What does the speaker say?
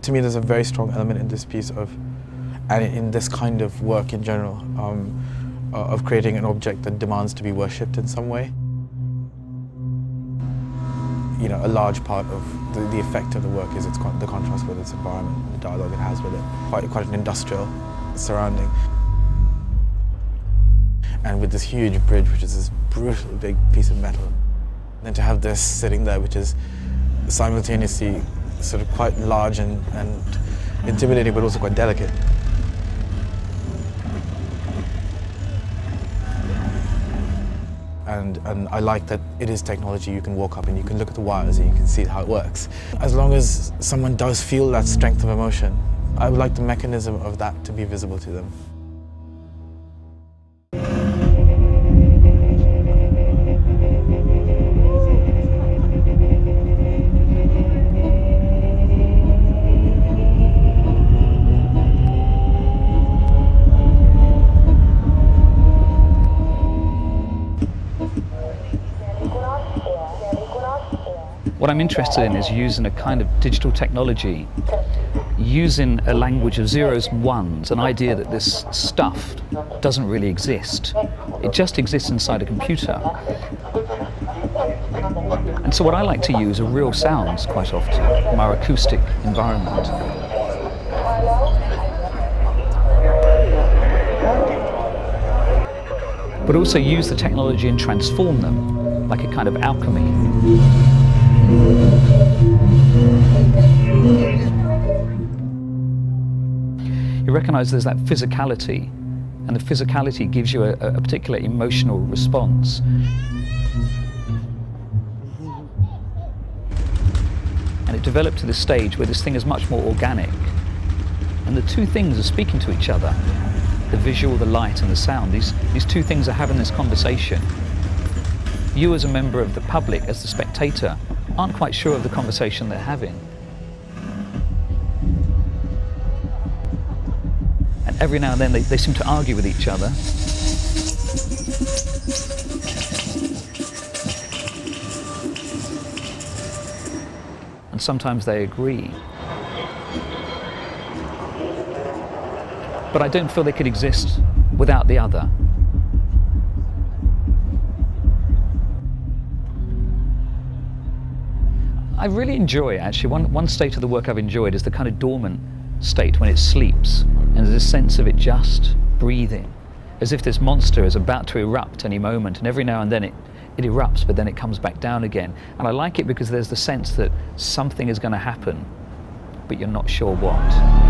to me, there's a very strong element in this piece of, and in this kind of work in general, of creating an object that demands to be worshipped in some way. You know, a large part of the effect of the work is the contrast with its environment, the dialogue it has with it. Quite an industrial surrounding. And with this huge bridge, which is this brutal big piece of metal. And then to have this sitting there, which is simultaneously sort of quite large and intimidating, but also quite delicate. And I like that it is technology. You can walk up and you can look at the wires and you can see how it works. As long as someone does feel that strength of emotion, I would like the mechanism of that to be visible to them. What I'm interested in is using a kind of digital technology, using a language of zeros and ones, an idea that this stuff doesn't really exist. It just exists inside a computer. And so what I like to use are real sounds quite often from our acoustic environment. But also use the technology and transform them like a kind of alchemy. You recognize there's that physicality, and the physicality gives you a particular emotional response. And it developed to this stage where this thing is much more organic. And the two things are speaking to each other. The visual, the light, and the sound. These two things are having this conversation. You as a member of the public, as the spectator, aren't quite sure of the conversation they're having. And every now and then they seem to argue with each other. And sometimes they agree. But I don't feel they could exist without the other. I really enjoy, actually, one state of the work I've enjoyed is the kind of dormant state when it sleeps, and there's a sense of it just breathing, as if this monster is about to erupt any moment, and every now and then it erupts, but then it comes back down again. And I like it because there's the sense that something is going to happen, but you're not sure what.